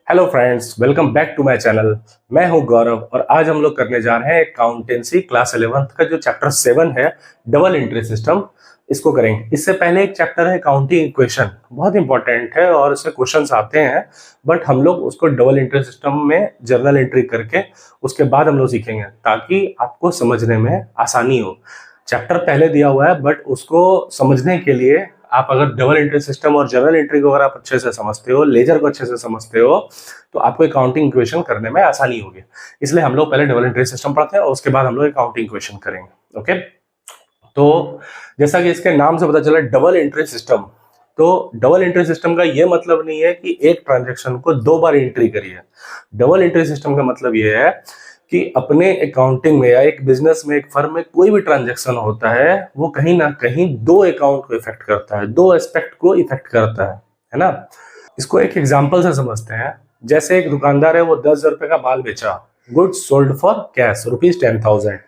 Hello friends, welcome back to my channel. मैं हूं गौरव और आज हम लोग करने जा रहे हैं अकाउंटेंसी क्लास 11th का जो चैप्टर 7 है, डबल एंट्री सिस्टम। इसको करेंगे। इससे पहले एक चैप्टर है अकाउंटिंग इक्वेशन, बहुत इंपॉर्टेंट है और इससे क्वेश्चंस आते हैं, बट हम लोग उसको डबल एंट्री सिस्टम में जर्नल एंट्री करके उसके बाद हम लोग सीखेंगे ताकि आपको समझने में आसानी हो। चैप्टर पहले दिया हुआ है, बट उसको समझने के लिए आप अगर डबल एंट्री सिस्टम और जर्नल एंट्री को अगर आप अच्छे से समझते हो, लेजर को अच्छे से समझते हो, तो आपको अकाउंटिंग इक्वेशन करने में आसानी होगी। इसलिए हम लोग पहले डबल एंट्री सिस्टम पढ़ते हैं और उसके बाद हम लोग अकाउंटिंग इक्वेशन करेंगे। ओके, तो जैसा कि इसके नाम से पता चला डबल एंट्री सिस्टम, तो डबल एंट्री सिस्टम का ये मतलब नहीं है कि एक ट्रांजैक्शन को दो बार एंट्री करिए। डबल एंट्री सिस्टम का मतलब ये है कि अपने अकाउंटिंग में या एक बिजनेस में, एक फर्म में कोई भी ट्रांजैक्शन होता है वो कहीं ना कहीं दो अकाउंट को इफेक्ट करता है, दो एस्पेक्ट को इफेक्ट करता है ना। इसको एक एग्जांपल से समझते हैं। जैसे एक दुकानदार है, वो 10,000 रुपए का माल बेचा, गुड्स सोल्ड फॉर कैश ₹10,000।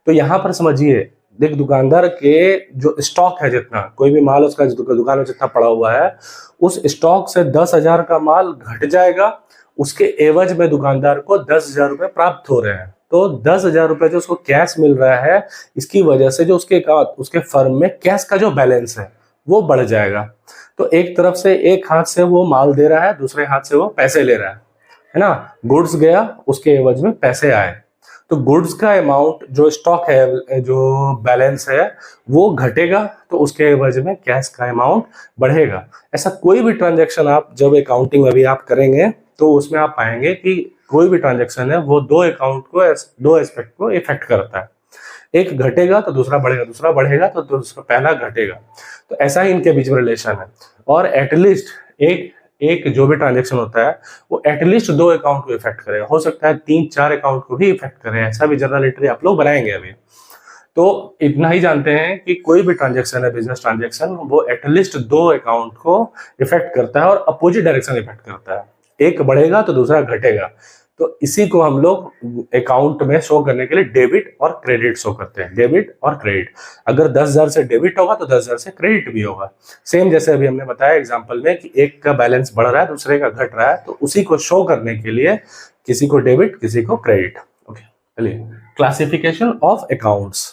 तो यहाँ पर समझिए, देख दुकानदार के जो स्टॉक है, जितना कोई भी माल उसका दुकान में जितना पड़ा हुआ है, उस स्टॉक से 10,000 का माल घट जाएगा। उसके एवज में दुकानदार को 10,000 रुपए प्राप्त हो रहे हैं। तो 10,000 रुपए जो उसको कैश मिल रहा है, इसकी वजह से जो उसके फर्म में कैश का जो बैलेंस है वो बढ़ जाएगा। तो एक तरफ से, एक हाथ से वो माल दे रहा है, दूसरे हाथ से वो पैसे ले रहा है ना। गुड्स गया, उसके एवज में पैसे आए। तो गुड्स का अमाउंट, जो स्टॉक है, जो बैलेंस है, वो घटेगा, तो उसके एवज में कैश का अमाउंट बढ़ेगा। ऐसा कोई भी ट्रांजैक्शन आप जब अकाउंटिंग में भी आप करेंगे तो उसमें आप पाएंगे कि कोई भी ट्रांजैक्शन है वो दो अकाउंट को, दो एस्पेक्ट को इफेक्ट करता है। एक घटेगा तो दूसरा बढ़ेगा, दूसरा बढ़ेगा तो दूसरा पहला घटेगा। तो ऐसा ही इनके बीच में रिलेशन है। और एटलीस्ट एक जो भी ट्रांजैक्शन होता है वो एटलीस्ट दो अकाउंट को इफेक्ट करेगा। हो सकता है 3-4 अकाउंट को भी इफेक्ट करे। ऐसा भी जर्नल एंट्री आप लोग बनाएंगे अभी। तो इतना ही जानते हैं कि कोई भी ट्रांजैक्शन है, बिजनेस ट्रांजैक्शन, वो एटलीस्ट दो अकाउंट को इफेक्ट करता है और अपोजिट डायरेक्शन इफेक्ट करता है। एक बढ़ेगा तो दूसरा घटेगा। तो इसी को हम लोग अकाउंट में शो करने के लिए डेबिट और क्रेडिट शो करते हैं। डेबिट और क्रेडिट, अगर 10,000 से डेबिट होगा तो 10,000 से क्रेडिट भी होगा। सेम जैसे अभी हमने बताया एग्जांपल में कि एक का बैलेंस बढ़ रहा है, दूसरे का घट रहा है, तो उसी को शो करने के लिए किसी को डेबिट, किसी को क्रेडिट। ओके, चलिए, क्लासिफिकेशन ऑफ अकाउंट्स।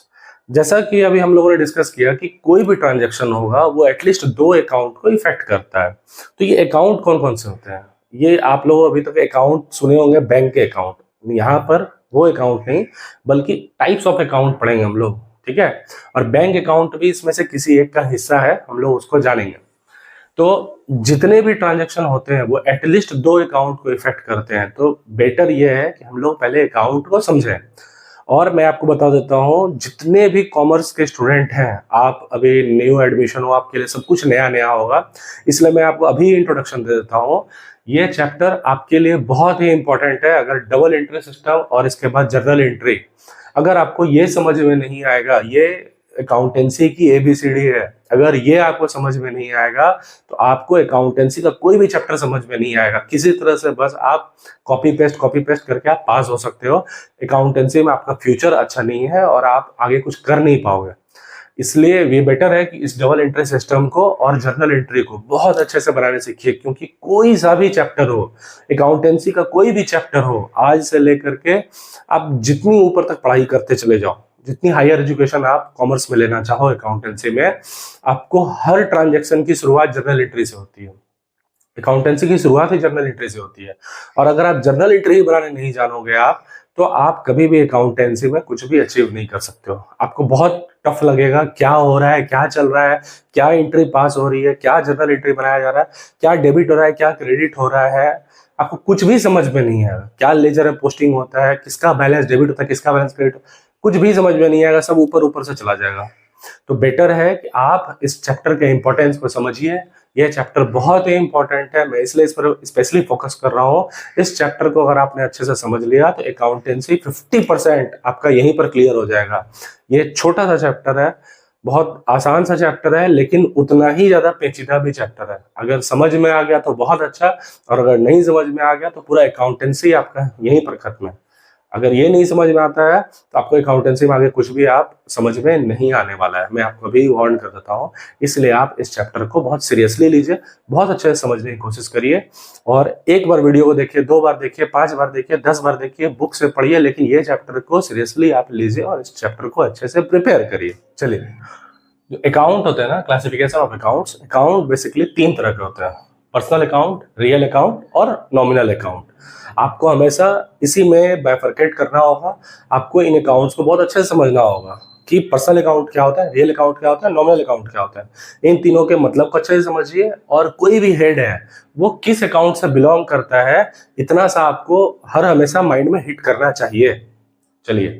जैसा कि अभी हम लोगों ने डिस्कस किया कि कोई भी ट्रांजैक्शन होगा वो एटलीस्ट दो अकाउंट को इफेक्ट करता है। तो ये अकाउंट कौन कौन से होते हैं? ये आप लोग अभी तक अकाउंट सुने होंगे, बैंक के अकाउंट। यहाँ पर वो अकाउंट नहीं, बल्कि टाइप्स ऑफ अकाउंट पढ़ेंगे हम लोग, ठीक है। और बैंक अकाउंट भी इसमें से किसी एक का हिस्सा है, हम लोग उसको जानेंगे। तो जितने भी ट्रांजैक्शन होते हैं वो एटलीस्ट दो अकाउंट को इफेक्ट करते हैं। तो बेटर ये है कि हम लोग पहले अकाउंट को समझें। और मैं आपको बता देता हूँ, जितने भी कॉमर्स के स्टूडेंट हैं, आप अभी न्यू एडमिशन हो, आपके लिए सब कुछ नया नया होगा, इसलिए मैं आपको अभी इंट्रोडक्शन दे देता हूँ। ये चैप्टर आपके लिए बहुत ही इंपॉर्टेंट है। अगर डबल एंट्री सिस्टम और इसके बाद जर्नल एंट्री, अगर आपको ये समझ में नहीं आएगा, ये अकाउंटेंसी की ABCD है, अगर ये आपको समझ में नहीं आएगा तो आपको अकाउंटेंसी का कोई भी चैप्टर समझ में नहीं आएगा। किसी तरह से बस आप कॉपी पेस्ट करके आप पास हो सकते हो। अकाउंटेंसी में आपका फ्यूचर अच्छा नहीं है और आप आगे कुछ कर नहीं पाओगे। इसलिए ये बेटर है कि इस डबल एंट्री सिस्टम को और जर्नल एंट्री को बहुत अच्छे से बनाने सीखिए, क्योंकि कोई सा भी चैप्टर हो, अकाउंटेंसी का कोई भी चैप्टर हो, आज से लेकर के आप जितनी ऊपर तक पढ़ाई करते चले जाओ, जितनी हायर एजुकेशन आप कॉमर्स में लेना चाहो अकाउंटेंसी में, आपको हर ट्रांजैक्शन की शुरुआत जर्नल एंट्री से होती है। अकाउंटेंसी की शुरुआत ही जर्नल एंट्री से होती है। और अगर आप जर्नल एंट्री बनाने नहीं जानोगे आप, तो आप कभी भी अकाउंटेंसी में कुछ भी अचीव नहीं कर सकते हो। आपको बहुत टफ लगेगा, क्या हो रहा है, क्या चल रहा है, क्या एंट्री पास हो रही है, क्या जर्नल एंट्री बनाया जा रहा है, क्या डेबिट हो रहा है, क्या क्रेडिट हो रहा है, आपको कुछ भी समझ में नहीं आएगा। क्या लेजर में पोस्टिंग होता है, किसका बैलेंस डेबिट होता है, किसका बैलेंस क्रेडिट, कुछ भी समझ में नहीं आएगा, सब ऊपर ऊपर से चला जाएगा। तो बेटर है कि आप इस चैप्टर के इंपॉर्टेंस को समझिए। यह चैप्टर बहुत ही इंपॉर्टेंट है, मैं इसलिए इस पर स्पेशली फोकस कर रहा हूँ। इस चैप्टर को अगर आपने अच्छे से समझ लिया तो अकाउंटेंसी 50% आपका यहीं पर क्लियर हो जाएगा। ये छोटा सा चैप्टर है, बहुत आसान सा चैप्टर है, लेकिन उतना ही ज्यादा पेचीदा भी चैप्टर है। अगर समझ में आ गया तो बहुत अच्छा, और अगर नहीं समझ में आ गया तो पूरा अकाउंटेंसी आपका यहीं पर खत्म है। अगर ये नहीं समझ में आता है तो आपको अकाउंटेंसी में आगे कुछ भी आप समझ में नहीं आने वाला है, मैं आपको अभी वार्न कर देता हूँ। इसलिए आप इस चैप्टर को बहुत सीरियसली लीजिए, बहुत अच्छे से समझने की कोशिश करिए, और एक बार वीडियो को देखिए, 2 बार देखिए, 5 बार देखिए, 10 बार देखिए, बुक से पढ़िए, लेकिन ये चैप्टर को सीरियसली आप लीजिए और इस चैप्टर को अच्छे से प्रिपेयर करिए। चलिए, जो अकाउंट होते हैं ना, classification of accounts, account basically 3 तरह के होते हैं, पर्सनल अकाउंट, रियल अकाउंट और नॉमिनल अकाउंट। आपको हमेशा इसी में बाइफरकेट करना होगा, आपको इन अकाउंट्स को बहुत अच्छे से समझना होगा कि पर्सनल अकाउंट क्या होता है, रियल अकाउंट क्या होता है, नॉमिनल अकाउंट क्या होता है। इन तीनों के मतलब को अच्छे से समझिए, और कोई भी हेड है वो किस अकाउंट से बिलोंग करता है, इतना सा आपको हर हमेशा माइंड में हिट करना चाहिए। चलिए,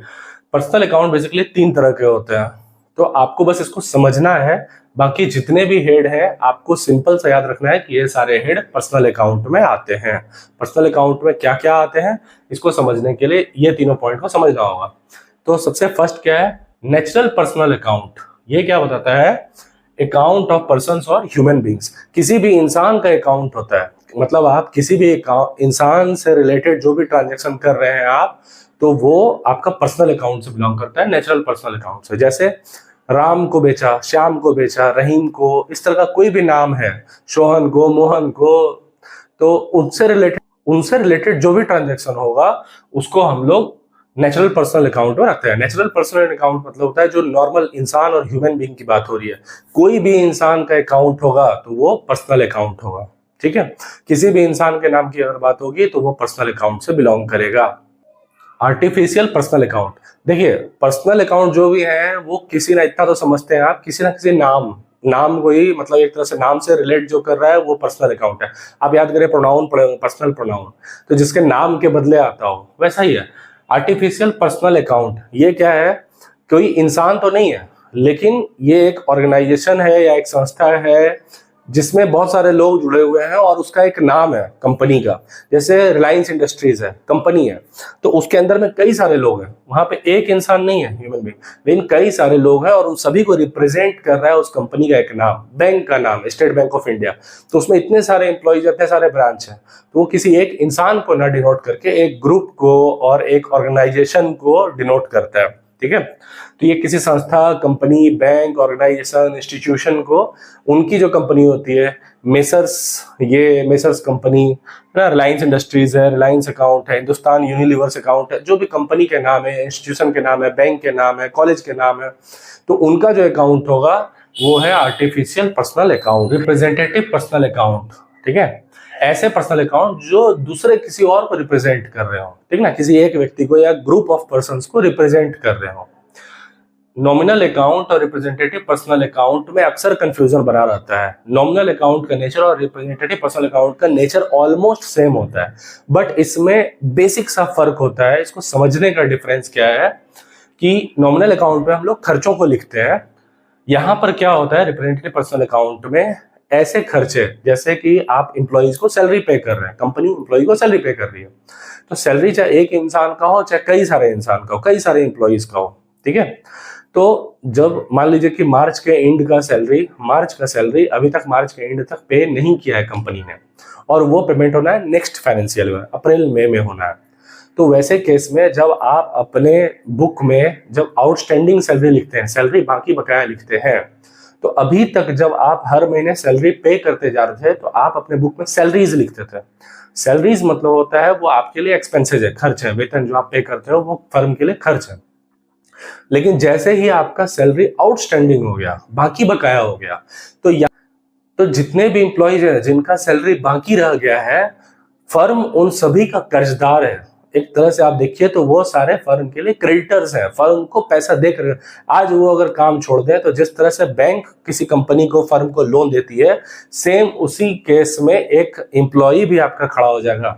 पर्सनल अकाउंट बेसिकली 3 तरह के होते हैं, तो आपको बस इसको समझना है। बाकी जितने भी हेड हैं आपको सिंपल सा याद रखना है कि ये सारे हेड पर्सनल अकाउंट में आते हैं। पर्सनल अकाउंट में क्या क्या आते हैं, इसको समझने के लिए ये तीनों पॉइंट को समझना होगा। तो सबसे फर्स्ट क्या है, नेचुरल पर्सनल अकाउंट। ये क्या बताता है, अकाउंट ऑफ पर्सन्स और ह्यूमन बींग्स। किसी भी इंसान का अकाउंट होता है, मतलब आप किसी भी इंसान से रिलेटेड जो भी ट्रांजेक्शन कर रहे हैं आप, तो वो आपका पर्सनल अकाउंट से बिलोंग करता है, नेचुरल पर्सनल अकाउंट से। जैसे राम को बेचा, श्याम को बेचा, रहीम को, इस तरह का कोई भी नाम है, शोहन को, मोहन को, तो उनसे रिलेटेड जो भी ट्रांजैक्शन होगा उसको हम लोग नेचुरल पर्सनल अकाउंट में रखते हैं। नेचुरल पर्सनल अकाउंट मतलब होता है जो नॉर्मल इंसान और ह्यूमन बीइंग की बात हो रही है, कोई भी इंसान का अकाउंट होगा तो वो पर्सनल अकाउंट होगा, ठीक है। किसी भी इंसान के नाम की अगर बात होगी तो वो पर्सनल अकाउंट से बिलोंग करेगा। आर्टिफिशियल पर्सनल अकाउंट, देखिए पर्सनल अकाउंट जो भी है वो किसी ना, इतना तो समझते हैं आप, किसी ना किसी नाम को ही, मतलब एक तरह से नाम से रिलेट जो कर रहा है वो पर्सनल अकाउंट है। आप याद करें, प्रोनाउन पढ़े होंगे, पर्सनल प्रोनाउन, तो जिसके नाम के बदले आता हो, वैसा ही है आर्टिफिशियल पर्सनल अकाउंट। ये क्या है, कोई इंसान तो नहीं है, लेकिन ये एक ऑर्गेनाइजेशन है या एक संस्था है जिसमें बहुत सारे लोग जुड़े हुए हैं और उसका एक नाम है कंपनी का। जैसे रिलायंस इंडस्ट्रीज है, कंपनी है, तो उसके अंदर में कई सारे लोग हैं, वहां पे एक इंसान नहीं है ह्यूमन बीइंग, लेकिन कई सारे लोग हैं और उन सभी को रिप्रेजेंट कर रहा है उस कंपनी का एक नाम। बैंक का नाम स्टेट बैंक ऑफ इंडिया, तो उसमें इतने सारे एम्प्लॉइज, इतने सारे ब्रांच हैं, तो वो किसी एक इंसान को ना डिनोट करके एक ग्रुप को और एक ऑर्गेनाइजेशन को डिनोट करता है, ठीक है। तो ये किसी संस्था, कंपनी, बैंक, ऑर्गेनाइजेशन, इंस्टीट्यूशन को, उनकी जो कंपनी होती है, मेसर्स कंपनी ना, रिलायंस इंडस्ट्रीज है, रिलायंस अकाउंट है, हिंदुस्तान यूनिलीवर्स अकाउंट है, जो भी कंपनी के नाम है, इंस्टीट्यूशन के नाम है, बैंक के नाम है, कॉलेज के नाम है, तो उनका जो अकाउंट होगा वो है artificial personal account, representative personal account, ठीक है। ऐसे पर्सनल अकाउंट जो दूसरे किसी और को रिप्रेजेंट कर रहे हो, ठीक ना, किसी एक व्यक्ति को या ग्रुप ऑफ पर्संस को रिप्रेजेंट कर रहे हो। नॉमिनल अकाउंट और रिप्रेजेंटेटिव पर्सनल अकाउंट में अक्सर कंफ्यूजन बना रहता है। नॉमिनल अकाउंट का नेचर और रिप्रेजेंटेटिव पर्सनल अकाउंट का नेचर ऑलमोस्ट सेम होता है, बट इसमें बेसिक सा फर्क होता है। इसको समझने का डिफरेंस क्या है कि नॉमिनल अकाउंट में हम लोग खर्चों को लिखते हैं, यहाँ पर क्या होता है रिप्रेजेंटेटिव पर्सनल अकाउंट में ऐसे खर्चे, जैसे कि आप इंप्लॉइज को सैलरी पे कर रहे हैं, कंपनी इंप्लॉय को सैलरी पे कर रही है, तो सैलरी चाहे एक इंसान का हो, चाहे कई सारे इंसान का हो, कई सारे इंप्लॉइज का हो, ठीक है। तो जब मान लीजिए कि मार्च का सैलरी अभी तक मार्च के एंड तक पे नहीं किया है कंपनी ने, और वो पेमेंट होना है नेक्स्ट फाइनेंशियल में, अप्रैल मई में होना है, तो वैसे केस में जब आप अपने बुक में जब आउटस्टैंडिंग सैलरी लिखते हैं, सैलरी बाकी बकाया लिखते हैं, तो अभी तक जब आप हर महीने सैलरी पे करते जा रहे थे तो आप अपने बुक में सैलरीज लिखते थे। सैलरीज मतलब होता है वो आपके लिए एक्सपेंसेज है, खर्च है, वेतन जो आप पे करते हो वो फर्म के लिए खर्च है। लेकिन जैसे ही आपका सैलरी आउटस्टैंडिंग हो गया, बाकी बकाया हो गया, तो जितने भी इंप्लॉइज हैं जिनका सैलरी बाकी रह गया है, फर्म उन सभी का कर्जदार है। एक तरह से आप देखिए तो वो सारे फर्म के लिए क्रेडिटर्स हैं, फर्म को पैसा देकर। आज वो अगर काम छोड़ दे तो जिस तरह से बैंक किसी कंपनी को, फर्म को लोन देती है, सेम उसी केस में एक एम्प्लॉई भी आपका खड़ा हो जाएगा।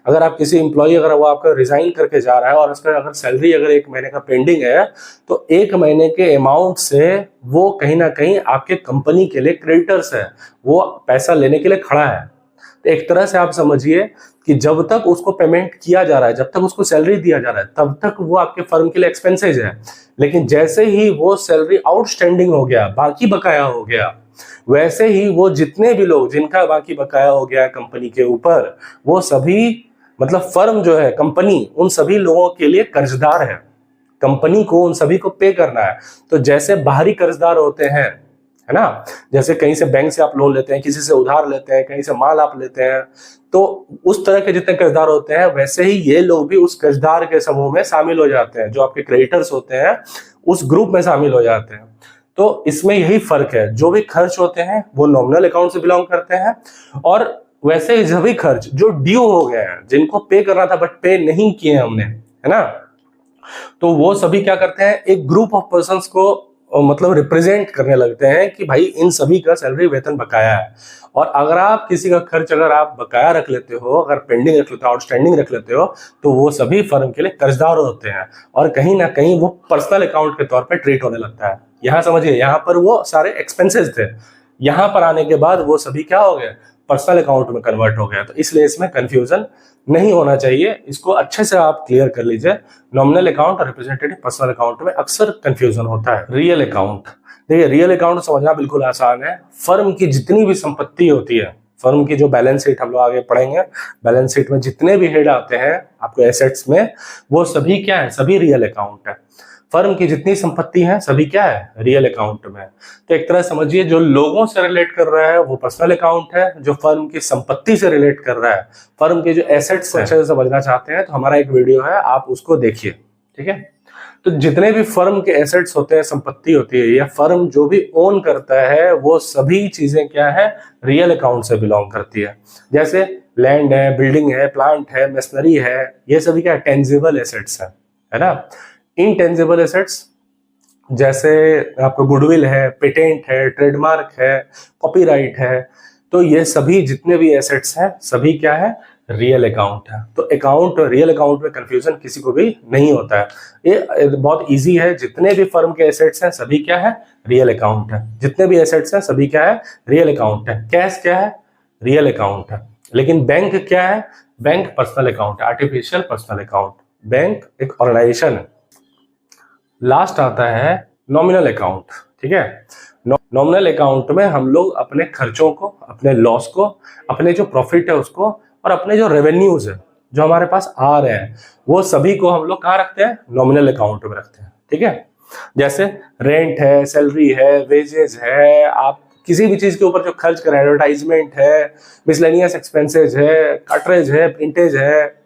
अगर आप किसी एम्प्लॉई, अगर वो आपका रिजाइन करके जा रहा है और उसका अगर सैलरी अगर 1 महीने का पेंडिंग है, तो 1 महीने के अमाउंट से वो कहीं ना कहीं आपके कंपनी के लिए क्रेडिटर्स है, वो पैसा लेने के लिए खड़ा है। तो एक तरह से आप समझिए कि जब तक उसको पेमेंट किया जा रहा है, जब तक उसको सैलरी दिया जा रहा है, तब तक वो आपके फर्म के लिए एक्सपेंसेज है। लेकिन जैसे ही वो सैलरी आउटस्टैंडिंग हो गया, बाकी बकाया हो गया, वैसे ही वो जितने भी लोग जिनका बाकी बकाया हो गया कंपनी के ऊपर, वो सभी मतलब फर्म जो है, कंपनी, उन सभी लोगों के लिए कर्जदार है। कंपनी को उन सभी को पे करना है। तो जैसे बाहरी कर्जदार होते हैं, है ना, जैसे कहीं से बैंक से आप लोन लेते हैं, किसी से उधार लेते हैं, कहीं से माल आप लेते हैं, तो उस तरह के जितने कर्जदार होते हैं, वैसे ही ये लोग भी उस कर्जदार के समूह में शामिल हो जाते हैं। जो आपके क्रेडिटर्स होते हैं उस ग्रुप में शामिल हो जाते हैं। तो इसमें यही फर्क है, जो भी खर्च होते हैं वो नॉमिनल अकाउंट से बिलोंग करते हैं, और वैसे ही सभी खर्च जो ड्यू हो गए हैं, जिनको पे करना था बट पे नहीं किए हमने, है ना, तो वो सभी क्या करते हैं, एक ग्रुप ऑफ पर्संस को मतलब रिप्रेजेंट करने लगते हैं कि भाई इन सभी का सैलरी वेतन बकाया है। और अगर आप किसी का खर्च अगर आप बकाया रख लेते हो, अगर पेंडिंग रख लेते हो, आउटस्टैंडिंग रख लेते हो, तो वो सभी फर्म के लिए कर्जदार होते हैं, और कहीं ना कहीं वो पर्सनल अकाउंट के तौर पर ट्रीट होने लगता है। यहाँ समझिए, यहाँ पर वो सारे एक्सपेंसेस थे, यहाँ पर आने के बाद वो सभी क्या हो गए, पर्सनल अकाउंट में कन्वर्ट हो गया। तो इसलिए इसमें कंफ्यूजन नहीं होना चाहिए, इसको अच्छे से आप क्लियर कर लीजिए। नॉमिनल अकाउंट और रिप्रेजेंटेटिव पर्सनल अकाउंट में अक्सर कंफ्यूजन होता है। रियल अकाउंट, देखिए रियल अकाउंट समझना बिल्कुल आसान है। फर्म की जितनी भी संपत्ति होती है, फर्म की जो बैलेंस शीट हम लोग आगे पढ़ेंगे, बैलेंस शीट में जितने भी हेड आते हैं आपको एसेट्स में, वो सभी क्या है, सभी रियल अकाउंट है। फर्म की जितनी संपत्ति है सभी क्या है, रियल अकाउंट में। तो एक तरह समझिए, जो लोगों से रिलेट कर रहा है वो पर्सनल अकाउंट है, जो फर्म की संपत्ति से रिलेट कर रहा है, फर्म के जो एसेट्स अच्छे से समझना चाहते हैं तो हमारा एक वीडियो है, आप उसको देखिए, ठीक है। तो जितने भी फर्म के एसेट्स होते हैं, संपत्ति होती है, या फर्म जो भी ओन करता है, वो सभी चीजें क्या है, रियल अकाउंट से बिलोंग करती है। जैसे लैंड है, बिल्डिंग है, प्लांट है, मशीनरी है, ये सभी क्या टेंजिबल एसेट्स है ना। इनटेंजिबल एसेट्स जैसे आपका गुडविल है, पेटेंट है, ट्रेडमार्क है, कॉपीराइट है, तो ये सभी जितने भी एसेट्स हैं सभी क्या है, रियल अकाउंट है। तो अकाउंट, रियल अकाउंट में कंफ्यूजन किसी को भी नहीं होता है, ये बहुत इजी है। जितने भी फर्म के एसेट्स हैं सभी क्या है, रियल अकाउंट है। जितने भी एसेट्स हैं सभी क्या है, रियल अकाउंट है। कैश क्या है, रियल अकाउंट है। लेकिन बैंक क्या है, बैंक पर्सनल अकाउंट है, आर्टिफिशियल पर्सनल अकाउंट। बैंक एक ऑर्गेनाइजेशन है। लास्ट आता है नॉमिनल अकाउंट, ठीक है। नॉमिनल अकाउंट में हम लोग अपने खर्चों को, अपने लॉस को, अपने जो प्रॉफिट है उसको, और अपने जो रेवेन्यूज है जो हमारे पास आ रहे हैं, वो सभी को हम लोग कहाँ रखते हैं, नॉमिनल अकाउंट में रखते हैं, ठीक है। जैसे रेंट है, सैलरी है, वेजेस है, आप किसी भी चीज के ऊपर जो खर्च करें, एडवर्टाइजमेंट है, मिसलेनियस एक्सपेंसेज है, कार्ट्रेज है, प्रिंटेज है,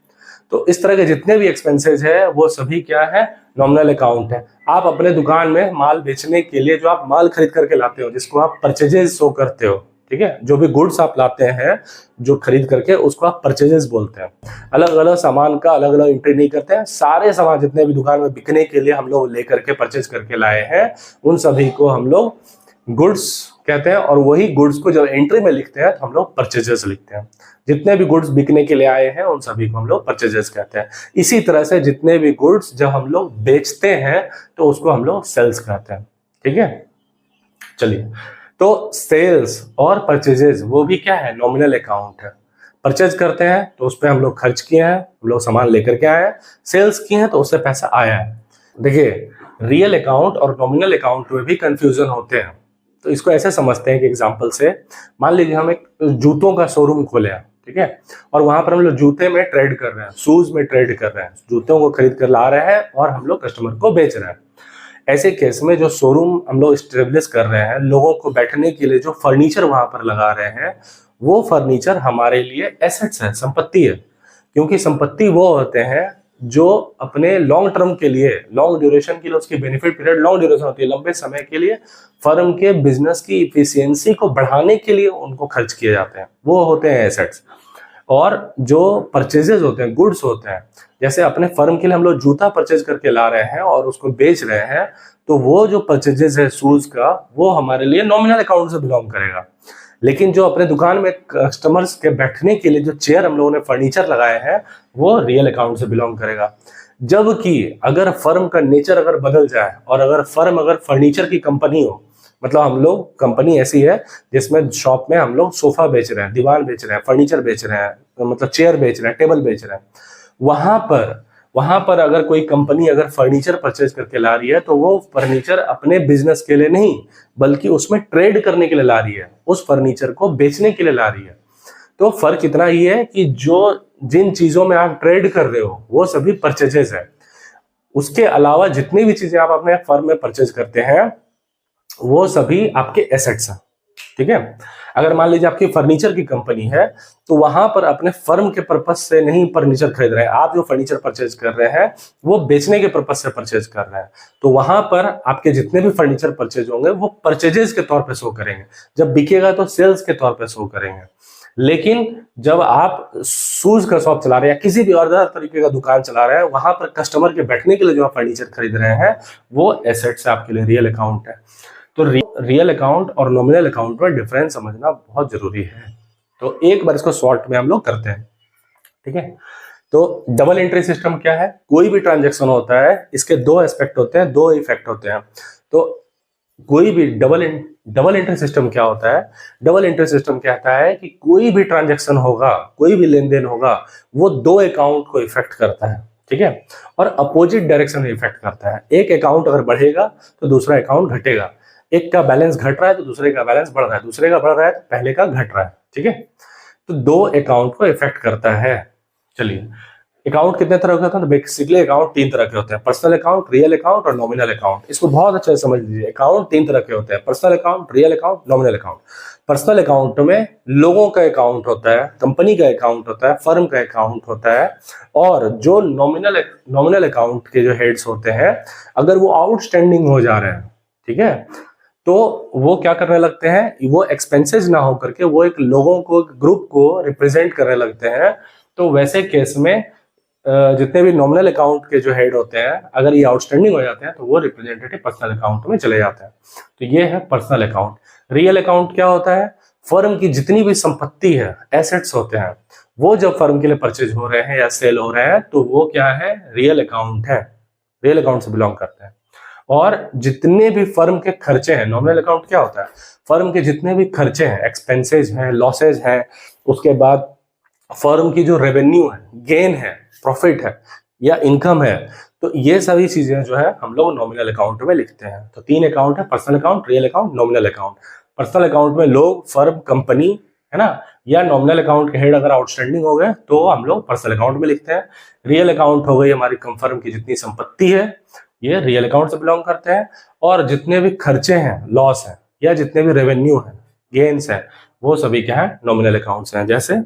तो इस तरह के जितने भी एक्सपेंसेज है वो सभी क्या है, नॉमिनल अकाउंट है। आप अपने दुकान में माल बेचने के लिए जो आप माल खरीद करके लाते हो, जिसको आप परचेजेस शो करते हो, ठीक है, जो भी गुड्स आप लाते हैं जो खरीद करके, उसको आप परचेजेस बोलते हैं। अलग अलग सामान का अलग अलग एंट्री नहीं करते हैं, सारे सामान जितने भी दुकान में बिकने के लिए हम लोग लेकर के परचेज करके लाए हैं, उन सभी को हम लोग गुड्स कहते हैं। और वही गुड्स को जब एंट्री में लिखते हैं तो हम लोग परचेजेस लिखते हैं। जितने भी गुड्स बिकने के लिए आए हैं उन सभी को हम लोग परचेजेस कहते हैं। इसी तरह से जितने भी गुड्स जब हम लोग बेचते हैं तो उसको हम लोग सेल्स कहते हैं, ठीक है। चलिए, तो सेल्स और परचेजेस वो भी क्या है, नॉमिनल अकाउंट है। परचेज करते हैं तो उस पर हम लोग खर्च किए हैं, हम लोग सामान लेकर के आए हैं। सेल्स किए हैं तो उससे पैसा आया है। देखिए, रियल अकाउंट और नॉमिनल अकाउंट में भी कंफ्यूजन होते हैं। तो इसको ऐसे समझते हैं कि एग्जांपल से, मान लीजिए हम एक जूतों का शोरूम खोले हैं, ठीक है, और वहां पर हम लोग जूते में ट्रेड कर रहे हैं, शूज में ट्रेड कर रहे हैं, जूतों को खरीद कर ला रहे हैं और हम लोग कस्टमर को बेच रहे हैं। ऐसे केस में जो शोरूम हम लोग स्टेब्लिश कर रहे हैं, लोगों को बैठने के लिए जो फर्नीचर वहां पर लगा रहे हैं, वो फर्नीचर हमारे लिए एसेट्स है, संपत्ति है। क्योंकि संपत्ति वो होते हैं जो अपने लॉन्ग टर्म के लिए, लॉन्ग ड्यूरेशन के लिए, उसकी बेनिफिट पीरियड लॉन्ग ड्यूरेशन होती है, लंबे समय के लिए फर्म के बिजनेस की इफिशियंसी को बढ़ाने के लिए उनको खर्च किए जाते हैं, वो होते हैं एसेट्स। और जो परचेजेस होते हैं, गुड्स होते हैं, जैसे अपने फर्म के लिए हम लोग जूता परचेज करके ला रहे हैं और उसको बेच रहे हैं, तो वो जो परचेजेस है शूज का, वो हमारे लिए नॉमिनल अकाउंट से बिलोंग करेगा। लेकिन जो अपने दुकान में कस्टमर्स के बैठने के लिए जो चेयर हम लोगों ने फर्नीचर लगाए हैं, वो रियल अकाउंट से बिलोंग करेगा। जबकि अगर फर्म का नेचर अगर बदल जाए और अगर फर्म अगर फर्नीचर की कंपनी हो, मतलब हम लोग कंपनी ऐसी है जिसमें शॉप में हम लोग सोफा बेच रहे हैं, दीवार बेच रहे हैं, फर्नीचर बेच रहे हैं, मतलब चेयर बेच रहे हैं, टेबल बेच रहे हैं, वहां पर अगर कोई कंपनी अगर फर्नीचर परचेज करके ला रही है, तो वो फर्नीचर अपने बिजनेस के लिए नहीं बल्कि उसमें ट्रेड करने के लिए ला रही है, उस फर्नीचर को बेचने के लिए ला रही है। तो फर्क इतना ही है कि जो जिन चीजों में आप ट्रेड कर रहे हो वो सभी परचेजेस है। उसके अलावा जितनी भी चीजें आप अपने फर्म में परचेज करते हैं वो सभी आपके एसेट्स हैं। ठीक है, अगर मान लीजिए आपकी फर्नीचर की कंपनी है तो वहां पर अपने फर्म के पर्पस से नहीं फर्नीचर खरीद रहे हैं, आप जो फर्नीचर परचेज कर रहे हैं वो बेचने के पर्पस से परचेज कर रहे हैं, तो वहां पर आपके जितने भी फर्नीचर परचेज होंगे वो परचेजेस के तौर पे शो करेंगे। जब बिकेगा तो सेल्स के तौर पे शो करेंगे। लेकिन जब आप शूज का शॉप चला रहे हैं या किसी भी और तरीके का दुकान चला रहे हैं, वहां पर कस्टमर के बैठने के लिए जो आप फर्नीचर खरीद रहे हैं वो एसेट्स आपके लिए रियल अकाउंट है। तो रियल अकाउंट और नॉमिनल अकाउंट में डिफरेंस समझना बहुत जरूरी है। तो एक बार इसको शॉर्ट में हम लोग करते हैं। ठीक है, तो डबल एंट्री सिस्टम क्या है? कोई भी ट्रांजैक्शन होता है इसके दो एस्पेक्ट होते हैं, दो इफेक्ट होते हैं। तो कोई भी डबल एंट्री सिस्टम क्या होता है? डबल एंट्री सिस्टम कहता है कि कोई भी ट्रांजैक्शन होगा, कोई भी लेन देन होगा, वो दो अकाउंट को इफेक्ट करता है। ठीक है, और अपोजिट डायरेक्शन में इफेक्ट करता है। एक अकाउंट अगर बढ़ेगा तो दूसरा अकाउंट घटेगा, एक का बैलेंस घट रहा है तो दूसरे का बैलेंस बढ़ रहा है, दूसरे का बढ़ रहा है तो पहले का घट रहा है। ठीक है, तो दो अकाउंट को इफेक्ट करता है। चलिए, अकाउंट कितने तरह के होते हैं? तो बेसिकली अकाउंट तीन तरह के होते हैं, पर्सनल अकाउंट, रियल अकाउंट और नॉमिनल अकाउंट। इसको बहुत अच्छे से समझ लीजिए, अकाउंट तीन तरह के होते हैं, personal account, real account, nominal account. Personal account में लोगों का अकाउंट होता है, कंपनी का अकाउंट होता है, फर्म का अकाउंट होता है। और जो नॉमिनल अकाउंट के जो हेड्स होते हैं, अगर वो आउटस्टैंडिंग हो जा रहे हैं, ठीक है, तो वो क्या करने लगते हैं, वो एक्सपेंसेस ना हो करके वो एक लोगों को, ग्रुप को रिप्रेजेंट करने लगते हैं। तो वैसे केस में जितने भी नॉमिनल अकाउंट के जो हेड होते हैं, अगर ये आउटस्टैंडिंग हो जाते हैं तो वो रिप्रेजेंटेटिव पर्सनल अकाउंट में चले जाते हैं। तो ये है पर्सनल अकाउंट। रियल अकाउंट क्या होता है? फर्म की जितनी भी संपत्ति है, एसेट्स होते हैं, वो जब फर्म के लिए परचेज हो रहे हैं या सेल हो रहे हैं तो वो क्या है? रियल अकाउंट है, रियल अकाउंट से बिलोंग करते हैं। और जितने भी फर्म के खर्चे हैं, नॉमिनल अकाउंट क्या होता है? फर्म के जितने भी खर्चे हैं, एक्सपेंसेज हैं, लॉसेज हैं, उसके बाद फर्म की जो रेवेन्यू है, गेन है, प्रॉफिट है या इनकम है, तो ये सभी चीजें जो है हम लोग नॉमिनल अकाउंट में लिखते हैं। तो तीन अकाउंट है, personal account, real account, nominal account. Personal account में लोग, फर्म, कंपनी, है ना, या नॉमिनल अकाउंट के हेड अगर आउटस्टैंडिंग हो गए तो हम लोग पर्सनल अकाउंट में लिखते हैं। रियल अकाउंट हो गई हमारी फर्म की जितनी संपत्ति है, ये रियल अकाउंट से बिलोंग करते हैं। और जितने भी खर्चे हैं, लॉस है, या जितने भी रेवेन्यू है, गेन्स है, वो सभी क्या है? नॉमिनल अकाउंट्स हैं। जैसे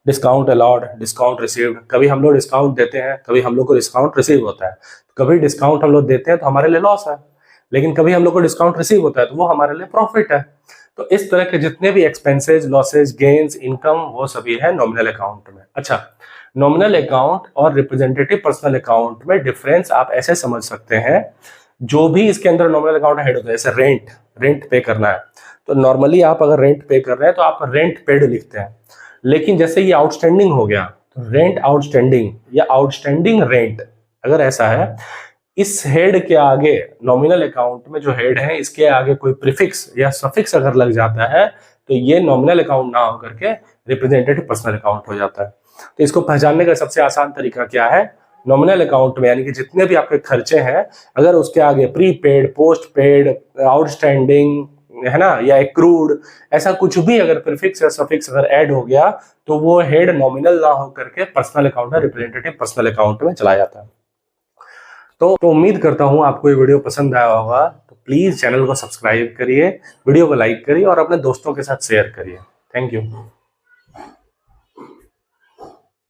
डिस्काउंट अलाउड, डिस्काउंट रिसीव्ड, कभी हम लोग डिस्काउंट देते हैं, कभी हम लोग को डिस्काउंट रिसीव होता है। कभी डिस्काउंट हम लोग देते हैं तो हमारे लिए लॉस है, लेकिन कभी हम लोग को डिस्काउंट रिसीव होता है तो वो हमारे लिए प्रॉफिट है। तो इस तरह के जितने भी एक्सपेंसेज, लॉसेज, गेन्स, इनकम, वो सभी है नॉमिनल अकाउंट में। अच्छा, नॉमिनल अकाउंट और रिप्रेजेंटेटिव पर्सनल अकाउंट में डिफरेंस आप ऐसे समझ सकते हैं, जो भी इसके अंदर नॉमिनल अकाउंट हेड होता है, जैसे रेंट पे करना है, तो नॉर्मली आप अगर रेंट पे कर रहे हैं तो आप रेंट पेड लिखते हैं। लेकिन जैसे ये आउटस्टैंडिंग हो गया तो रेंट आउटस्टैंडिंग या आउटस्टैंडिंग रेंट, अगर ऐसा है, इस हेड के आगे, नॉमिनल अकाउंट में जो हेड है, इसके आगे कोई प्रीफिक्स या सफिक्स अगर लग जाता है तो ये नॉमिनल अकाउंट ना होकर के रिप्रेजेंटेटिव पर्सनल अकाउंट हो जाता है। तो इसको पहचानने का सबसे आसान तरीका क्या है? नॉमिनल अकाउंट में, यानी कि जितने भी आपके खर्चे हैं, अगर उसके आगे प्रीपेड, पोस्ट पेड, आउटस्टैंडिंग, है ना, या एक्रूड, ऐसा कुछ भी अगर प्रीफिक्स या सफिक्स अगर ऐड हो गया तो वो हेड नॉमिनल ना हो करके पर्सनल अकाउंट में, रिप्रेजेंटेटिव पर्सनल अकाउंट में चला जाता है। तो उम्मीद करता हूं आपको ये वीडियो पसंद आया होगा। तो प्लीज चैनल को सब्सक्राइब करिए, वीडियो को लाइक करिए और अपने दोस्तों के साथ शेयर करिए। Thank you.